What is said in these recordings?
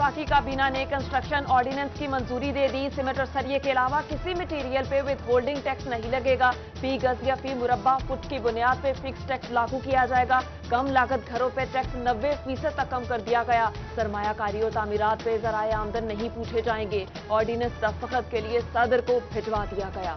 वफाकी काबीना ने कंस्ट्रक्शन ऑर्डिनेंस की मंजूरी दे दी। सीमेंट और सरिये के अलावा किसी मटीरियल पे विद होल्डिंग टैक्स नहीं लगेगा। फी गज या फी मुरब्बा फुट की बुनियाद पे फिक्स टैक्स लागू किया जाएगा। कम लागत घरों पे टैक्स 90% तक कम कर दिया गया। सरमायाकारी और तामीरात पे ज़राए आमदन नहीं पूछे जाएंगे। ऑर्डिनेंस दस्तखत के लिए सदर को भिजवा दिया गया।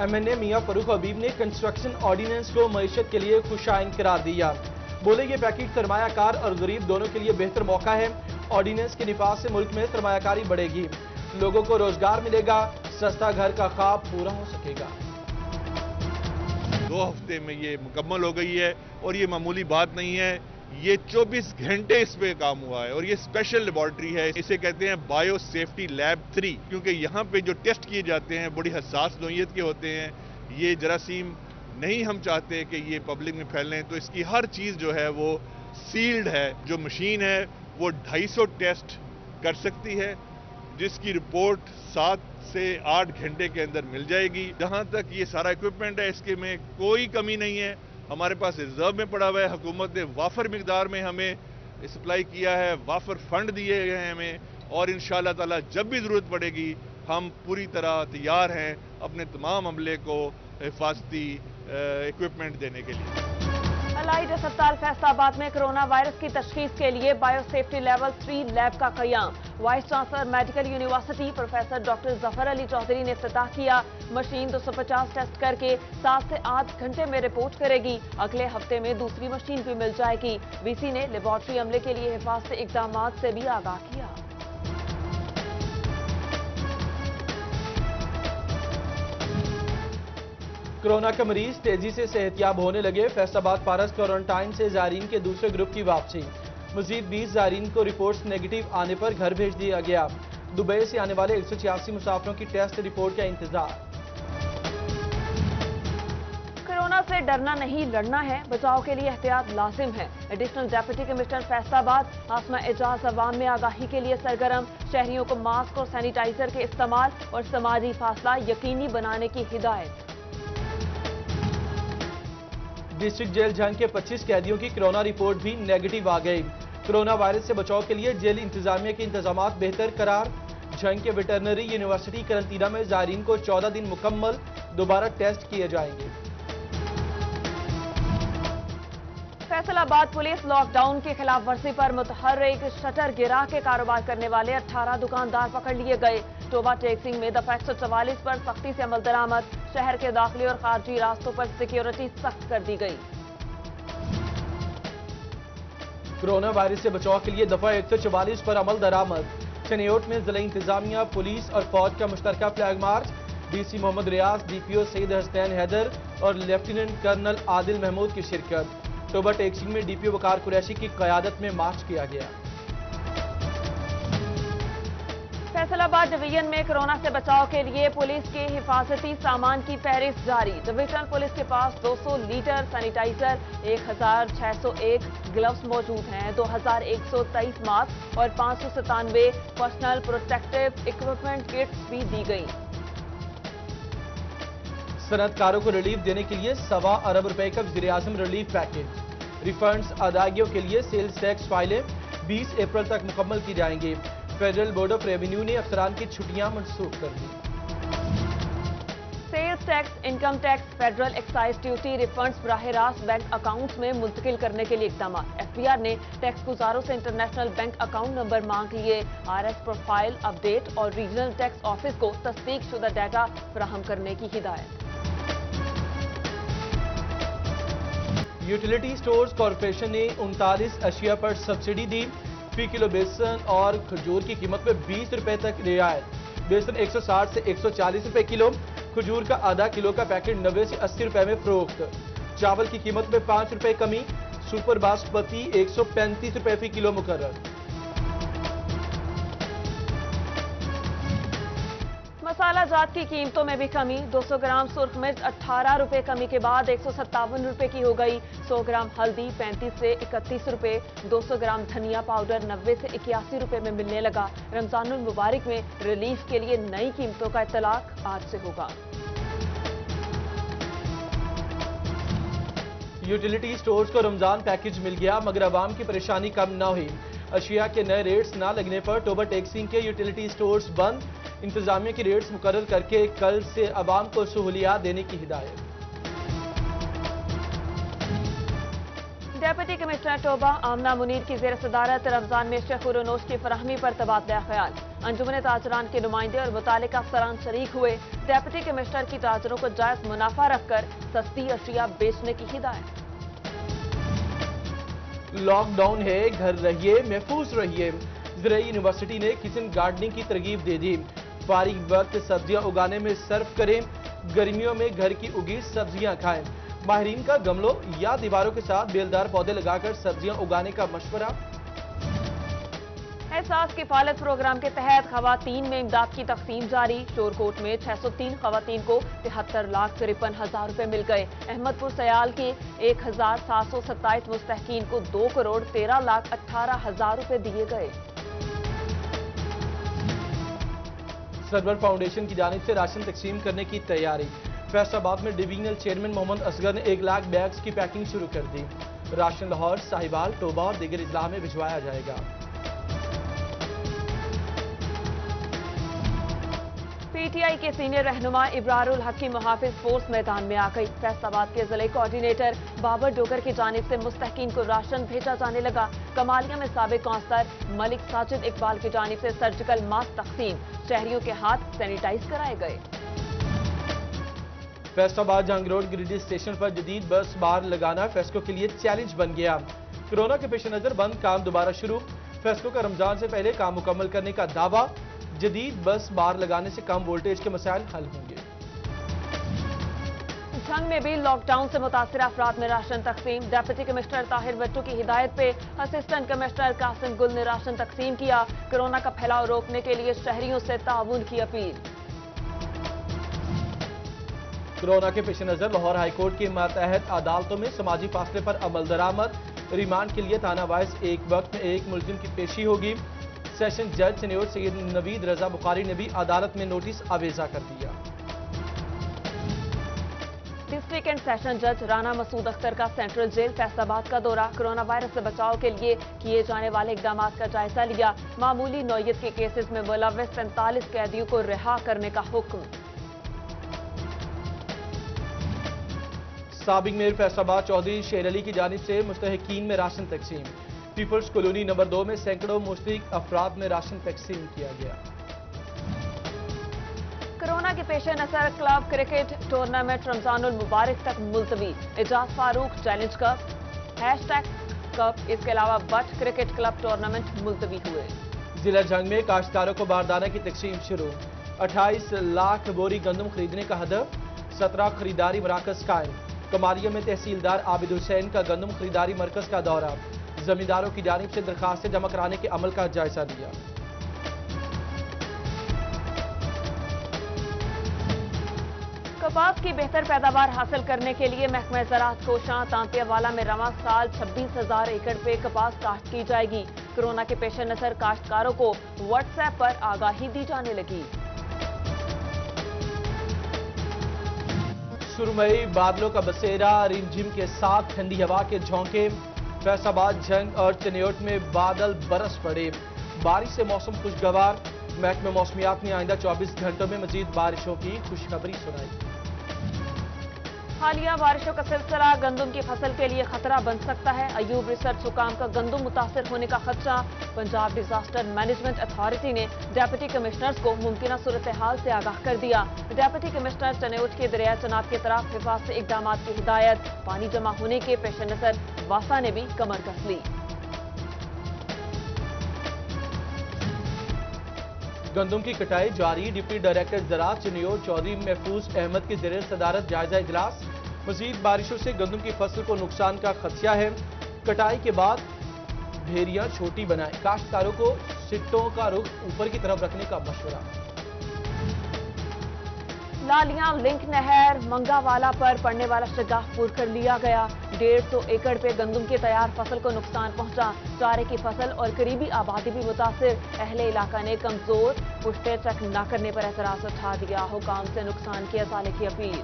MNA मियां फरूख हबीब ने कंस्ट्रक्शन ऑर्डिनेंस को मईशत के लिए खुशाइन करार दिया। बोले ये पैकेज सरमायाकार और गरीब दोनों के लिए बेहतर मौका है। ऑर्डिनेंस के निफाज से मुल्क में सरमायाकारी बढ़ेगी, लोगों को रोजगार मिलेगा, सस्ता घर का ख्वाब पूरा हो सकेगा। 2 हफ्ते में ये मुकम्मल हो गई है और ये मामूली बात नहीं है। ये 24 घंटे इस पे काम हुआ है और ये स्पेशल लेबॉर्ट्री है। इसे कहते हैं बायो सेफ्टी लैब 3, क्योंकि यहाँ पे जो टेस्ट किए जाते हैं बड़ी हसास नौइयत के होते हैं। ये जरासीम नहीं हम चाहते कि ये पब्लिक में फैलें, तो इसकी हर चीज़ जो है वो सील्ड है। जो मशीन है वो 250 टेस्ट कर सकती है, जिसकी रिपोर्ट 7 से 8 घंटे के अंदर मिल जाएगी। जहाँ तक ये सारा इक्विपमेंट है इसके में कोई कमी नहीं है, हमारे पास रिजर्व में पड़ा हुआ है। हुकूमत ने वाफर मिकदार में हमें सप्लाई किया है, वाफर फंड दिए गए हैं हमें, और इंशाअल्लाह ताला जब भी ज़रूरत पड़ेगी हम पूरी तरह तैयार हैं अपने तमाम अमले को हिफाजती इक्विपमेंट देने के लिए। अलाइड अस्पताल फैसलाबाद में कोरोना वायरस की तशखीस के लिए बायो सेफ्टी लेवल 3 लैब का कयाम। Vice chancellor medical university professor doctor Zafar Ali Chaudhry ने इफ्तिताह किया। मशीन 250 टेस्ट करके 7 से 8 घंटे में रिपोर्ट करेगी। अगले हफ्ते में दूसरी मशीन भी मिल जाएगी। वीसी ने लेबॉर्ट्री अमले के लिए हिफाजती इकदाम से भी आगाह किया। कोरोना के मरीज तेजी से सेहतियाब होने लगे। फैसलाबाद पारस क्वारंटाइन से जायरीन के दूसरे ग्रुप की वापसी। मजीद 20 जायरीन को रिपोर्ट्स नेगेटिव आने पर घर भेज दिया गया। दुबई से आने वाले 186 मुसाफिरों की टेस्ट रिपोर्ट का इंतजार। कोरोना से डरना नहीं, लड़ना है। बचाव के लिए एहतियात लाजिम है। एडिशनल डेप्यूटी कमिश्नर फैसलाबाद आसमा एजाज अवाम में आगाही के लिए सरगर्म। शहरियों को मास्क और सैनिटाइजर के इस्तेमाल और समाजी फासला यकीनी बनाने की हिदायत। डिस्ट्रिक्ट जेल झंग के 25 कैदियों की कोरोना रिपोर्ट भी नेगेटिव आ गई। कोरोना वायरस से बचाव के लिए जेल इंतजामिया के इंतजामात बेहतर करार। झंग के वेटरनरी यूनिवर्सिटी करंटीना में जायरीन को 14 दिन मुकम्मल दोबारा टेस्ट किए जाएंगे। फैसलाबाद पुलिस लॉकडाउन की खिलाफ वर्जी पर मुतहर्रिक शटर गिरा के कारोबार करने वाले 18 दुकानदार पकड़ लिए गए। टोबा टेक्सिंग में दफा 144 पर सख्ती से अमल दरामद। शहर के दाखिली और खारजी रास्तों पर सिक्योरिटी सख्त कर दी गई। कोरोना वायरस से बचाव के लिए दफा 144 पर अमल दरामद। चनियोट में जिला इंतजामिया, पुलिस और फौज का मुश्तरका फ्लैग मार्च। डीसी मोहम्मद रियाज, डीपीओ सईद हसनैन हैदर और लेफ्टिनेंट कर्नल आदिल महमूद की शिरकत। टोबा टेक्सिंग में डीपीओ वकार कुरैशी की क़यादत में मार्च किया गया। फैसलाबाद डिवीजन में कोरोना से बचाव के लिए पुलिस के हिफाजती सामान की फहरिस्त जारी। डिविजनल पुलिस के पास 200 लीटर सैनिटाइजर, 1601 ग्लव्स मौजूद हैं। 2123 मास्क और 597 पर्सनल प्रोटेक्टिव इक्विपमेंट किट्स भी दी गई। सनतकारों को रिलीफ देने के लिए 1.25 अरब रुपए का वज़ीर-ए-आज़म रिलीफ पैकेज। रिफंड्स अदायगियों के लिए सेल्स टैक्स फाइलें 20 अप्रैल तक मुकम्मल की जाएंगी। फेडरल बोर्ड ऑफ रेवेन्यू ने अफसरान की छुट्टियां मनसूख कर दी। Sales tax, income tax, federal excise duty refunds बराह रास्त बैंक अकाउंट्स में मुंतकिल करने के लिए इकदाम। एफबीआर ने टैक्स गुजारों से इंटरनेशनल बैंक अकाउंट नंबर मांग लिए। आरएस प्रोफाइल अपडेट और रीजनल टैक्स ऑफिस को तस्दीक शुदा डाटा फराहम करने की हिदायत। यूटिलिटी स्टोर्स कॉरपोरेशन ने 39 अशिया पर सब्सिडी दी। फी किलो बेसन और खजूर की कीमत में 20 रुपए तक रियायत। बेसन 160 से 140 रुपए किलो, खजूर का आधा किलो का पैकेट 90 से 80 रुपए में फरोख्त। चावल की कीमत में 5 रुपए कमी, सुपर बासमती 135 रुपए फी किलो मुकर्रर। मसाला जात की कीमतों में भी कमी। 200 ग्राम सुर्ख मिर्च 18 रुपए कमी के बाद 157 रुपए की हो गई। 100 ग्राम हल्दी 35 से 31 रुपए। 200 ग्राम धनिया पाउडर 90 से 81 रुपए में मिलने लगा। रमजानुल मुबारक में रिलीफ के लिए नई कीमतों का इतलाक आज से होगा। यूटिलिटी स्टोर्स को रमजान पैकेज मिल गया, मगर आवाम की परेशानी कम न हुई। अशिया के नए रेट्स न लगने पर टोबर टैक्सिंग के यूटिलिटी स्टोर्स बंद। इंतजामिया की रेट्स मुकर्रर करके कल से आवाम को सहूलियात देने की हिदायत। डेप्यूटी कमिश्नर टोबा आमना मुनीर की ज़ेर सदारत रमजान में शेखुरनोश की फराहमी पर तबादला ख्याल। अंजुमन ताजरान के नुमाइंदे और मुतालिका अफसरान शरीक हुए। डेप्यूटी कमिश्नर की ताजरों को जायज मुनाफा रखकर सस्ती अशिया बेचने की हिदायत। लॉकडाउन है, घर रहिए, महफूज रहिए। ज़राई यूनिवर्सिटी ने किचन गार्डनिंग की तरगीब दे दी। फारिग वक्त सब्जियां उगाने में सर्फ करें, गर्मियों में घर की उगी सब्जियां खाएं। माहिरीन का गमलों या दीवारों के साथ बेलदार पौधे लगाकर सब्जियां उगाने का मशवरा। एहसास किफालत प्रोग्राम के तहत खवातीन में इमदाद की तकसीम जारी। शोरकोट में 603 खवातीन को 73,53,000 रुपए मिल गए। अहमदपुर सयाल के 1,727 मुस्तहकीन को 2,13,18,000 रुपए दिए गए। सरवर फाउंडेशन की जानिब से राशन तकसीम करने की तैयारी। फैसलाबाद में डिवीजनल चेयरमैन मोहम्मद असगर ने 1 लाख बैग्स की पैकिंग शुरू कर दी। राशन लाहौर, साहिवाल, टोबा और दीगर इजला में भिजवाया जाएगा। पीटीआई के सीनियर रहनुमा इब्रारुल हक की मुहाफिज फोर्स मैदान में आ गई। फैसलाबाद के जिले कोऑर्डिनेटर बाबर डोगर की जानिब से मुस्तहकीन को राशन भेजा जाने लगा। कमालिया में साबिक काउंसलर मलिक साजिद इकबाल की जानिब से सर्जिकल मास्क तकसीम। शहरियों के हाथ सैनिटाइज कराए गए। फैसलाबाद जंग रोड गिरिडीह स्टेशन पर जदीद बस बार लगाना फेस्को के लिए चैलेंज बन गया। कोरोना के पेश नजर बंद, काम दोबारा शुरू। फेस्को का रमजान से पहले काम मुकम्मल करने का दावा। जदीद बस बार लगाने से कम वोल्टेज के मसाइल हल होंगे। झंग में भी लॉकडाउन से मुतासिर अफराद में राशन तकसीम। डेप्यूटी कमिश्नर ताहिर भट्टू की हिदायत पे असिस्टेंट कमिश्नर कासिम गुल ने राशन तकसीम किया। कोरोना का फैलाव रोकने के लिए शहरियों से ताउन की अपील। कोरोना के पेश नजर लाहौर हाईकोर्ट के मातहत अदालतों में समाजी फासले पर अमल दरामद। रिमांड के लिए थाना वाइज एक वक्त में एक मुलजिम की पेशी होगी। सेशन जज सीनियर सैयद नवीद रजा बुखारी ने भी अदालत में नोटिस आवेजा कर दिया। डिस्ट्रिक्ट एंड सेशन जज राना मसूद अख्तर का सेंट्रल जेल फैसलाबाद का दौरा। कोरोना वायरस से बचाव के लिए किए जाने वाले इकदाम का जायजा लिया। मामूली नौयत के केसेस में मुलव्वस 45 कैदियों को रिहा करने का हुक्म। साबिक मेयर फैसलाबाद चौधरी शेर अली की जानिब से मुस्तहकीन में राशन तकसीम। पीपल्स कॉलोनी नंबर 2 में सैकड़ों मुस्तहिक अफराद में राशन तकसीम किया गया। कोरोना के पेश नजर क्लब क्रिकेट टूर्नामेंट रमजानुल मुबारक तक मुलतवी। Ejaz Farooq challenge cup, #cup, इसके अलावा बट क्रिकेट क्लब टूर्नामेंट मुलतवी हुए। जिला जंग में काश्तकारों को बारदाना की तकसीम शुरू। 28 लाख बोरी गंदम खरीदने का हदफ। 17 खरीदारी मराकज कायम। कमालिया में तहसीलदार आबिद हुसैन का गंदम खरीदारी मरकज का दौरा। जमींदारों की जानिब से दरखास्तें जमा कराने के अमल का जायजा लिया। कपास की बेहतर पैदावार हासिल करने के लिए महकमा ज़राअत कोशां तांतियावाला में रवां साल 26,000 एकड़ पे कपास काश्त की जाएगी। कोरोना के पेश नजर काश्तकारों को व्हाट्सएप पर आगाही दी जाने लगी। सुरमई बादलों का बसेरा, रिमझिम के साथ ठंडी हवा के झोंके। फैसलाबाद जंग और चनियोट में बादल बरस पड़े। बारिश से मौसम खुशगवार। महकमे मौसमियात ने आइंदा 24 घंटों में मजीद बारिशों की खुशखबरी सुनाई। हालिया बारिशों का सिलसिला गंदम की फसल के लिए खतरा बन सकता है। अयूब रिसर्च हुकाम का गंदम मुतासर होने का खदशा। पंजाब डिजास्टर मैनेजमेंट अथॉरिटी ने डेप्यूटी कमिश्नर्स को मुमकिन सूरत हाल से आगाह कर दिया। डेप्यूटी कमिश्नर चनेउट के दरिया चनाब की तरफ हिफाजती इकदाम की हिदायत। पानी जमा होने के पेश नजर वासा ने भी कमर कस ली। गंदम की कटाई जारी। डिप्टी डायरेक्टर ज़राअत चनियोट चौधरी महफूज अहमद की ज़ेर सदारत जायजा इजलास। मजीद बारिशों से गंदम की फसल को नुकसान का खदशा है। कटाई के बाद ढेरियां छोटी बनाएं। काश्तकारों को सिट्टों का रुख ऊपर की तरफ रखने का मशवरा। लालियां लिंक नहर मंगावाला पर पड़ने वाला शगाफ पूर कर लिया गया। 150 एकड़ पे गंदम की तैयार फसल को नुकसान पहुंचा। चारे की फसल और करीबी आबादी भी मुतासिर। अहले इलाका ने कमजोर पुश्ते चेक न करने पर एतराज उठा दिया। हुकाम से नुकसान के अजाले की अपील।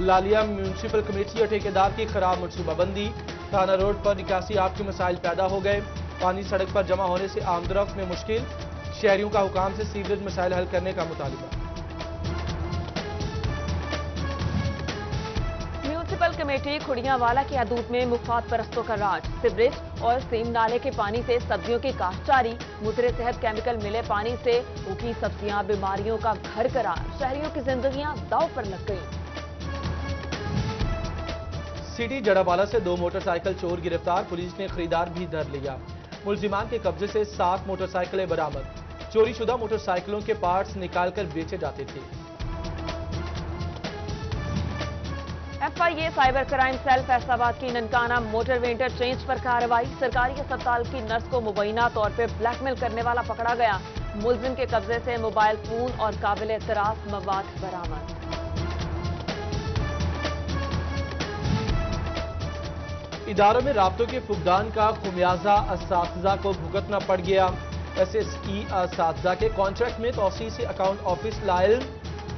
लालिया म्यूनिसिपल कमेटी और ठेकेदार की खराब मनसूबा बंदी। थाना रोड पर निकासी आप के मसाइल पैदा हो गए। पानी सड़क पर जमा होने से आमदरफ्त में मुश्किल। शहरियों का हुकाम से सीवरेज मसाइल हल करने का मुतालिबा। म्यूनिसिपल कमेटी खुड़ियांवाला की हदूद में मुफाद परस्तों का राज। सिवरेज और सीम नाले के पानी से सब्जियों की काश्त जारी। मुजरे सेहत केमिकल मिले पानी से उगी सब्जियां बीमारियों का घर करार। शहरियों की जिंदगियां दांव पर लग गई। सिटी जड़ावाला से 2 मोटरसाइकिल चोर गिरफ्तार। पुलिस ने खरीदार भी धर लिया। मुलजिमान के कब्जे से 7 मोटरसाइकिलें बरामद। चोरी शुदा मोटरसाइकिलों के पार्ट्स निकालकर बेचे जाते थे। FIA cyber crime cell Faisalabad की ननकाना मोटरवे इंटरचेंज पर कार्रवाई। सरकारी अस्पताल की नर्स को मुबैना तौर पर ब्लैकमेल करने वाला पकड़ा गया। मुलजिम के कब्जे से मोबाइल फोन और काबिल एतराज मवाद बरामद। इदारों में राब्तों के फुकदान का खुमियाजा असातिज़ा को भुगतना पड़ गया। SSE असातिज़ा के कॉन्ट्रैक्ट में तौसीह से अकाउंट ऑफिस लाइल।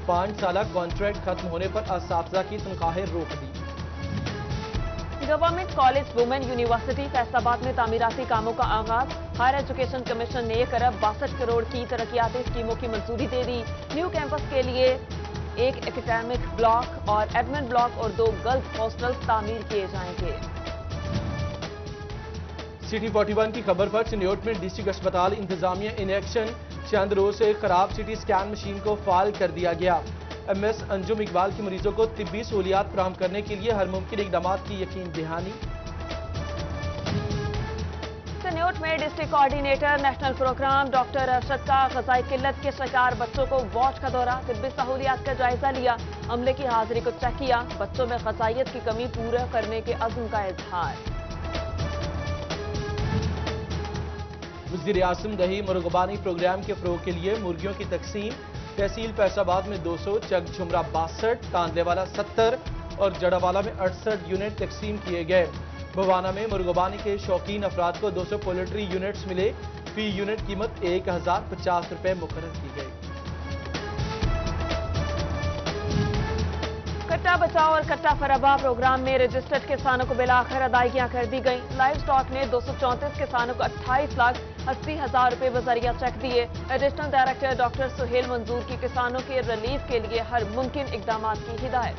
5 साला कॉन्ट्रैक्ट खत्म होने पर असातिज़ा की तनख्वाहें रोक दी। Government college women university Faisalabad में तामीराती कामों का आगाज। हायर एजुकेशन कमीशन ने 1 अरब 62 करोड़ की तरक्याती स्कीमों की मंजूरी दे दी। न्यू कैंपस के लिए 1 एकेडमिक ब्लॉक और एडमिन ब्लॉक और 2 गर्ल्स हॉस्टल्स तामीर किए जाएंगे। सिटी 41 की खबर पर चिन्योट में डिस्ट्रिक्ट अस्पताल इंतजामिया इन एक्शन। चंद रोज से खराब सिटी स्कैन मशीन को फाल कर दिया गया। MS अंजुम इकबाल के मरीजों को तिब्बी सहूलियात फराहम करने के लिए हर मुमकिन इकदाम की यकीन दहानी। चिन्योट में district coordinator national programme doctor Arshad का ग़ज़ाई किल्लत के शिकार बच्चों को वार्ड का दौरा। तिब्बी सहूलियात का जायजा लिया। अमले की हाजिरी को चेक किया। बच्चों में ग़ज़ाइयत की कमी पूरा करने के अज़्म का इजहार। वज़ीर आसिम दही मुर्गबानी प्रोग्राम के फ़रोग़ के लिए मुर्गियों की तकसीम। तहसील फैसलाबाद में 200, चक झुमरा 62, तांदलेवाला 70 और जड़ावाला में 68 यूनिट तकसीम किए गए। भवाना में मुर्गबानी के शौकीन अफराद को 200 पोल्ट्री यूनिट्स मिले। फी यूनिट कीमत 1050 रुपए मुकर्रर की गई। कट्टा बचाओ और कट्टा फराबा प्रोग्राम में रजिस्टर्ड किसानों को बिलाखिर अदायगियां कर दी गई। लाइव स्टॉक ने 234 किसानों को 28,80,000 रुपए बजरिया चेक दिए। एडिशनल डायरेक्टर डॉक्टर सुहेल मंजूर की किसानों के रिलीफ के लिए हर मुमकिन इकदाम की हिदायत।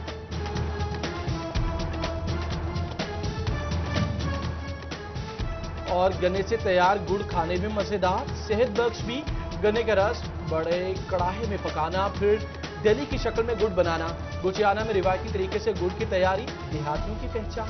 और गन्ने से तैयार गुड़ खाने में मजेदार, सेहत बख्श भी। गन्ने का रस बड़े कड़ाहे में पकाना, फिर डेली की शक्ल में गुड़ बनाना। गुचियाना में रिवायती तरीके से गुड़ की तैयारी देहातियों की पहचान।